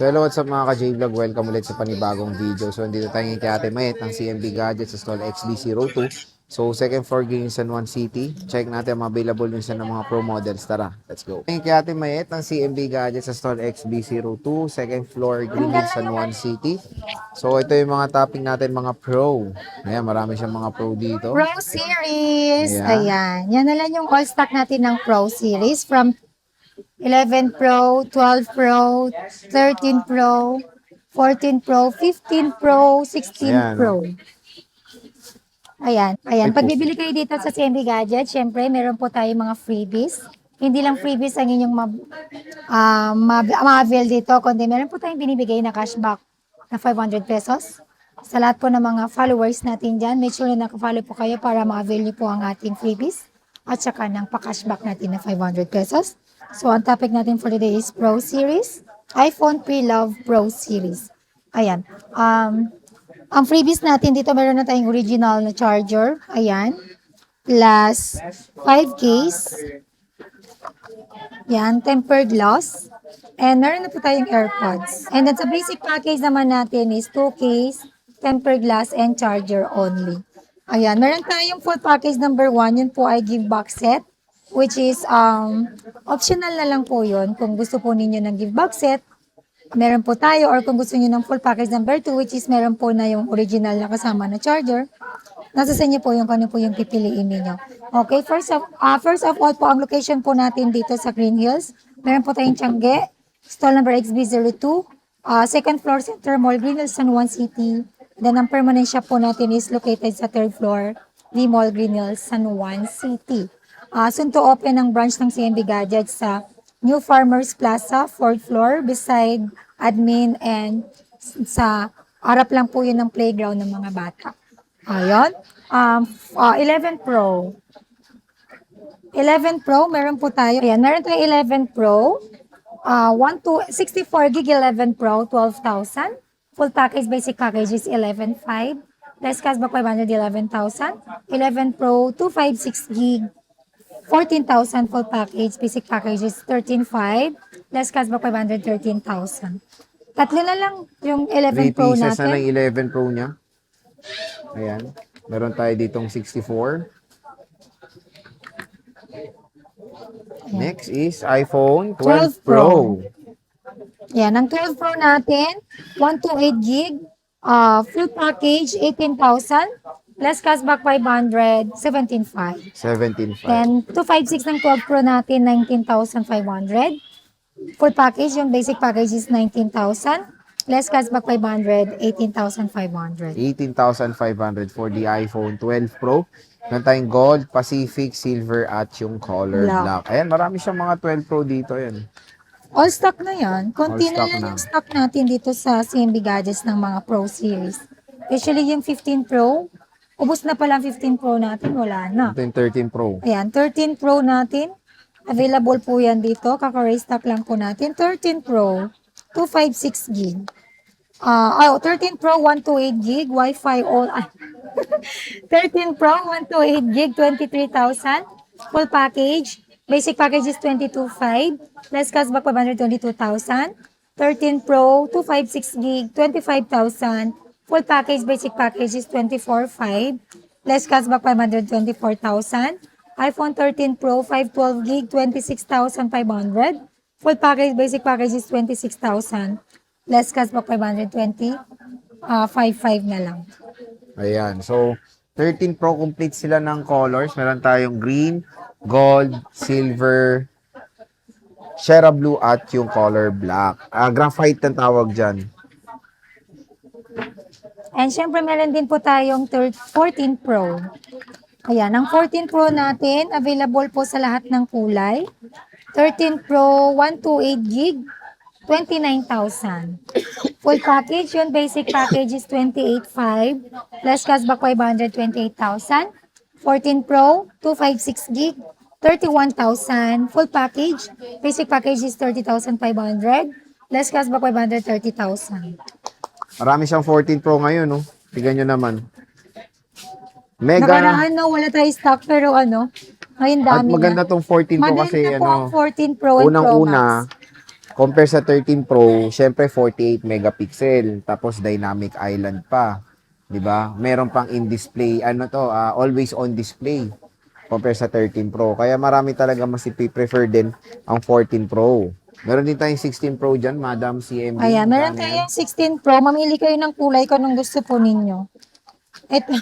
So hello, what's up mga ka-J-Vlog? Welcome ulit sa panibagong video. So andito tayo ngayon kay Ate Mayet ng CMB Gadgets sa stall XB02. So second floor Green San Juan City. Check natin ang mga available yun sa mga pro models. Tara, let's go. Ngayon kay Ate Mayet ng CMB Gadgets sa stall XB02. Second floor Green San Juan City. So ito yung mga topping natin mga pro. Ayan, marami siyang mga pro dito. Pro Series. Ayan. Ayan. Yan na lang yung all stock natin ng Pro Series from 11 Pro, 12 Pro, 13 Pro, 14 Pro, 15 Pro, 16 Ayan. Pro. Ayan. Ayan. Ay po. Pag bibili kayo dito sa CMB Gadget, syempre meron po tayo mga freebies. Hindi lang freebies ang inyong ma-avail dito, kundi meron po tayong binibigay na cashback na 500 pesos. Sa lahat po ng mga followers natin dyan, make sure na nakafollow po kayo para ma-avail niyo po ang ating freebies at saka ng pa-cashback natin na 500 pesos. So, ang topic natin for today is Pro Series, iPhone Pre-Love Pro Series. Ayan. Ang freebies natin dito, meron na tayong original na charger. Ayan. Plus 5 case. Yan, tempered glass. And meron na po tayong AirPods. And then sa basic package naman natin is 2 case, tempered glass, and charger only. Ayan, meron tayong full package number 1. Yun po ay give back set. Which is, optional na lang po yun. Kung gusto po ninyo ng give back set, meron po tayo. Or kung gusto niyo ng full package number 2, which is meron po na yung original na kasama na charger. Nasa sa inyo po yung kung ano po yung pipiliin ninyo. Okay, first of all po, ang location po natin dito sa Green Hills. Meron po tayong Tiangge, stall number XB02, second floor Center Mall, Green Hills, San Juan City. Then ang permanent shop po natin is located sa third floor, V Mall, Green Hills, San Juan City. Soon to open ang branch ng CMB Gadgets sa New Farmers Plaza, 4th floor, beside admin and sa harap lang po yun ng playground ng mga bata. Ayun. 11 Pro. 11 Pro, meron po tayo. Ayan, meron tayong 11 Pro. 64 gig 11 Pro, 12,000. Full package, basic package is 11,500. Less cashback 500, 11,000. 11 Pro, 256 gig, 14,000. Full package, basic package is 13,500. Less cashback 500, 13,000. Tatlo na lang yung 11 3 Pro pieces na ng natin. 11 Pro niya. Ayan. Meron tayo ditong 64. Next is iPhone 12 12 Pro. Yan, ang 12 Pro natin, 128 gig, full package, 18,000, less cashback 500, 17,500. 17.5. Then, 256 ng 12 Pro natin, 19,500. Full package, yung basic package is 19,000, less cashback 500, 18,500. 18,500 for the iPhone 12 Pro. Meron tayong Gold, Pacific, Silver, at yung Color Black. Black. Ayan, marami siyang mga 12 Pro dito. Ayan. All stock na yan. Konti All na stock lang na. yung stock natin dito sa CMB Gadgets ng mga Pro Series. Especially yung 15 Pro. Ubus na pala ang 15 Pro natin. Wala na. Ito yung 13 Pro. Ayan, 13 Pro natin. Available po yan dito. Kaka-restock lang po natin. 13 Pro, 256 gig. 13 Pro, 128 gig. Wi-Fi all. 13 Pro, 128 gig, 23,000. Full package. Basic package is 22,500. Less cashback 522,000. 13 Pro, 256 gig, 25,000. Full package, basic package is 24,500. Less cashback 524,000. iPhone 13 Pro, 512 gig, 26,500. Full package, basic package is 26,000. Less cashback 525 na lang. Ayan. So, 13 Pro complete sila ng colors. Meron tayong green, gold, silver, Sierra Blue, at yung color black. Graphite ang tawag dyan. And syempre meron din po tayong 14 Pro. Ayan, ang 14 Pro natin, available po sa lahat ng kulay. 13 Pro, 128 gig, 29,000. Full package, yun basic package is 28,500. Plus cashback 500, 28,000. 14 Pro, 256 gig, 31,000. Full package, basic package is 30,500. Less cashback 500, 30,000. Marami siyang 14 Pro ngayon, no? Tignan nyo naman. Mega. Nakaraan no, wala tayo stock pero ano, ngayon At dami maganda na. tong 14 Pro Maganda kasi po ang ano, 14 Pro and Pro unang-una, Max. Compare sa 13 Pro, syempre 48 megapixel, tapos dynamic island pa, 'di ba? Meron pang in-display, ano to, always on display compare sa 13 Pro. Kaya marami talaga mas ipi-prefer din ang 14 Pro. Meron din tayong 16 Pro diyan, Madam CMB. Ayan, meron Magkano yan? tayong 16 Pro. Mamili kayo ng kulay kung anong gusto po ninyo. Ito,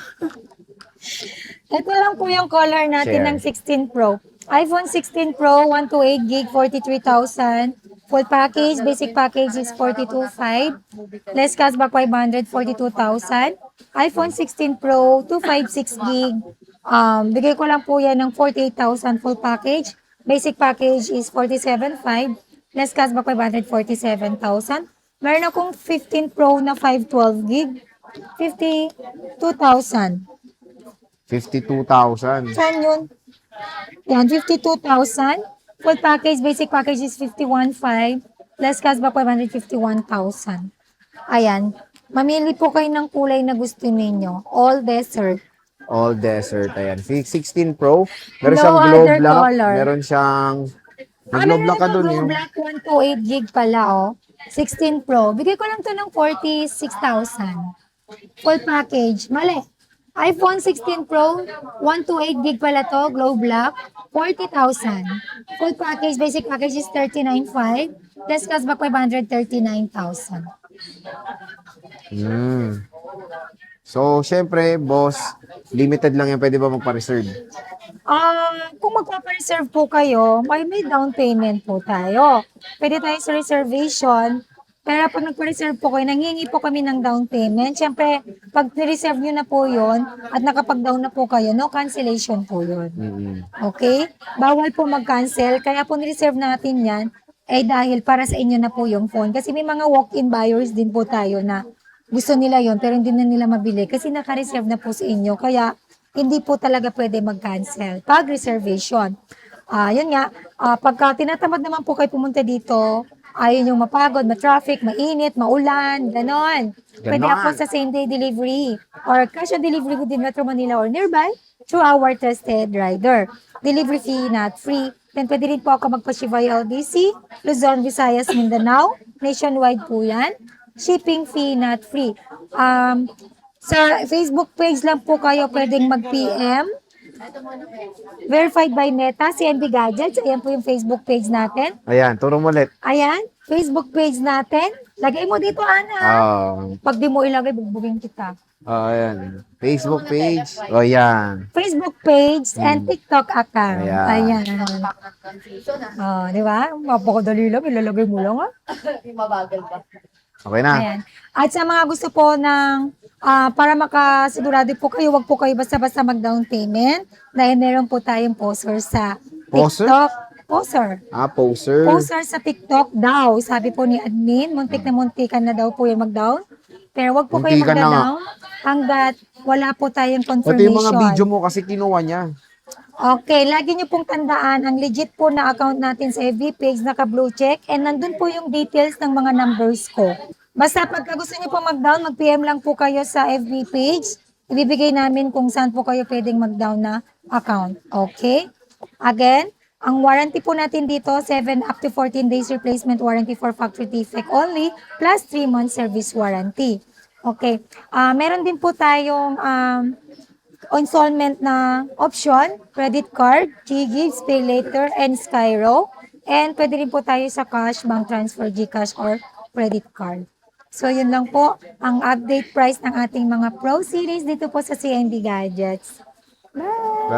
ito lang po yung color natin Share. ng 16 Pro. iPhone 16 Pro, 128 gig, 43,000. Full package, basic package is 42,500. Less cashback 500, 42,000. iPhone 16 Pro, 256 gig. Bigay ko lang po yan ng 48,000 full package. Basic package is 47,500. Less cashback 500, 47,000. Meron akong 15 Pro na 512 gig. 52,000. 52,000. Saan yun? Yan, 52,000. Full package, basic package is 51,500. Less cashback 551,000. Ayan. Mamili po kayo ng kulay na gusto ninyo. All desert. All desert. Ayan. 16 Pro. Meron No siyang other globe lock. color. Meron siyang... May globe lock ka dun Blue yung... Black 128 gig pala, oh. 16 Pro. Bigay ko lang to ng 46,000. Full package. Mali. iPhone 16 Pro, 128 gig pala to, glow black, 40,000. Full package, basic package is 39,500. Less cashback 539,000. So, syempre, boss, limited lang yan. Pwede ba magpa-reserve? Kung magpa-reserve po kayo, may down payment po tayo. Pwede tayo sa reservation. Pero pag nagpa-reserve po kayo, nanghingi po kami ng down payment. Siyempre, pag reserve nyo na po yon at nakapag-down na po kayo, no cancellation po yun. Okay? Bawal po mag-cancel. Kaya po nireserve natin yan, dahil para sa inyo na po yung phone. Kasi may mga walk-in buyers din po tayo na gusto nila yon pero hindi na nila mabili kasi naka-reserve na po sa inyo. Kaya, hindi po talaga pwede mag-cancel pag reservation. Yun nga, pagka tinatamad naman po kayo pumunta dito, ayaw yung mapagod, ma-traffic, mainit, maulan, ganon. Pwede Ganon. ako sa same-day delivery or cash on delivery within Metro Manila or nearby through our trusted rider. Delivery fee not free. Then pwede rin po ako magpa-Shivay LDC, Luzon, Visayas, Mindanao. Nationwide po yan. Shipping fee not free. Sa Facebook page lang po kayo pwedeng mag-PM. Verified by Meta, CNB Gadgets. Ayan po yung Facebook page natin. Ayan, turo mo ulit. Ayan, Facebook page natin. Lagay mo dito, Ana. Pag di mo ilagay, bugbugin kita. Ayan. Facebook page. O, yan. Facebook page and TikTok account. Ayan. Ayan. Di ba? Mapakadali lang, ilalagay mo lang, Okay na. Ayan. At sa mga gusto po ng, para makasigurado po kayo, wag po kayo basta-basta mag-down payment dahil meron po tayong poster sa Poster? TikTok. Poster. Poser. Poster sa TikTok daw. Sabi po ni admin, muntikan na daw po yung mag-down. Pero wag po kayo Muntikan na nga. mag-down hanggat wala po tayong Pati confirmation. yung mga video mo kasi kinuha niya. Okay, lagi niyo pong tandaan, ang legit po na account natin sa FB page, naka-blue check, and nandun po yung details ng mga numbers ko. Basta pagka gusto niyo po mag-down, mag-PM lang po kayo sa FB page. Ibibigay namin kung saan po kayo pwedeng mag-down na account. Okay? Again, ang warranty po natin dito, 7 up to 14 days replacement warranty for factory defect only, plus 3 months service warranty. Okay. Meron din po tayong installment na option, credit card, G-Gives, Pay Later, and Skyro. And pwede rin po tayo sa cash, bank transfer, GCash, or credit card. So, yun lang po ang update price ng ating mga Pro Series dito po sa CNB Gadgets. Bye!